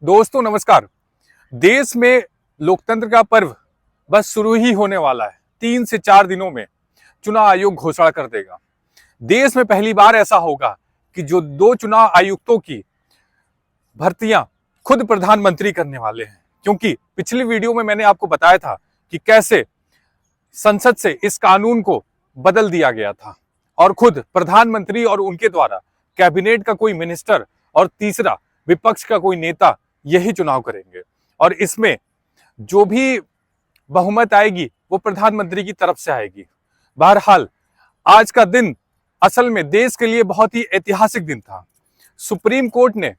दोस्तों नमस्कार। देश में लोकतंत्र का पर्व बस शुरू ही होने वाला है। 3 से 4 दिनों में चुनाव आयोग घोषणा कर देगा। देश में पहली बार ऐसा होगा कि जो 2 चुनाव आयुक्तों की भर्तियां खुद प्रधानमंत्री करने वाले हैं, क्योंकि पिछली वीडियो में मैंने आपको बताया था कि कैसे संसद से इस कानून को बदल दिया गया था और खुद प्रधानमंत्री और उनके द्वारा कैबिनेट का कोई मिनिस्टर और तीसरा विपक्ष का कोई नेता यही चुनाव करेंगे और इसमें जो भी बहुमत आएगी वो प्रधानमंत्री की तरफ से आएगी। बहरहाल आज का दिन असल में देश के लिए बहुत ही ऐतिहासिक दिन था। सुप्रीम कोर्ट ने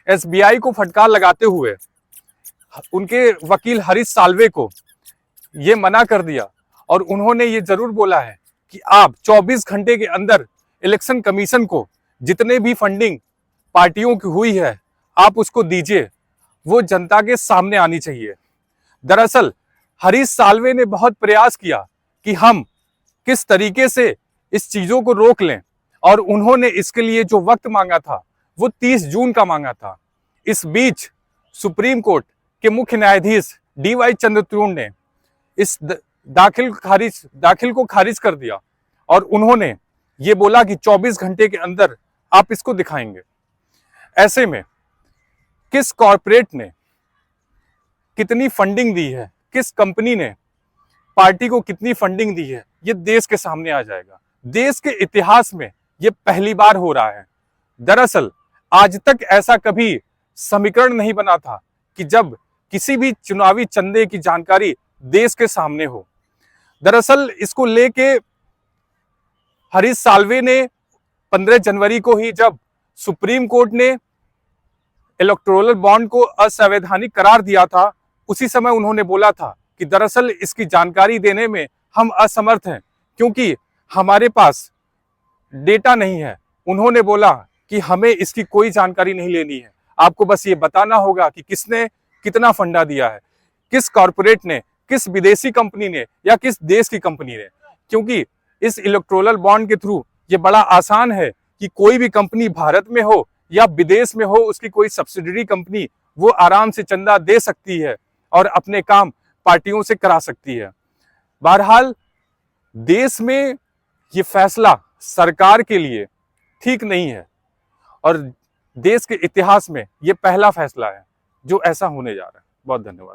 एसबीआई को फटकार लगाते हुए उनके वकील हरीश साल्वे को ये मना कर दिया और उन्होंने ये जरूर बोला है कि आप 24 घंटे के अंदर इलेक्शन कमीशन को जितने भी फंडिंग पार्टियों की हुई है आप उसको दीजिए, वो जनता के सामने आनी चाहिए। दरअसल हरीश साल्वे ने बहुत प्रयास किया कि हम किस तरीके से इस चीजों को रोक लें और उन्होंने इसके लिए जो वक्त मांगा था वो 30 जून का मांगा था। इस बीच सुप्रीम कोर्ट के मुख्य न्यायाधीश DY चंद्रचूड़ ने इस दाखिल को खारिज कर दिया और उन्होंने ये बोला कि 24 घंटे के अंदर आप इसको दिखाएंगे। ऐसे में किस कॉर्पोरेट ने कितनी फंडिंग दी है, किस कंपनी ने पार्टी को कितनी फंडिंग दी है, ये देश के सामने आ जाएगा। देश के इतिहास में ये पहली बार हो रहा है। दरअसल आज तक ऐसा कभी समीकरण नहीं बना था कि जब किसी भी चुनावी चंदे की जानकारी देश के सामने हो। दरअसल इसको लेके हरीश साल्वे ने 15 जनवरी को ही जब सुप्रीम कोर्ट ने इलेक्टोरल बॉन्ड को असंवैधानिक करार दिया था, उसी समय उन्होंने बोला था कि दरअसल इसकी जानकारी देने में हम असमर्थ हैं क्योंकि हमारे पास डेटा नहीं है। उन्होंने बोला कि हमें इसकी कोई जानकारी नहीं लेनी है, आपको बस ये बताना होगा कि किसने कितना फंडा दिया है, किस कॉर्पोरेट ने, किस विदेशी कंपनी ने या किस देश की कंपनी ने। क्योंकि इस इलेक्टोरल बॉन्ड के थ्रू ये बड़ा आसान है कि कोई भी कंपनी भारत में हो या विदेश में हो, उसकी कोई सब्सिडरी कंपनी, वो आराम से चंदा दे सकती है और अपने काम पार्टियों से करा सकती है। बहरहाल देश में ये फैसला सरकार के लिए ठीक नहीं है और देश के इतिहास में ये पहला फैसला है जो ऐसा होने जा रहा है। बहुत धन्यवाद।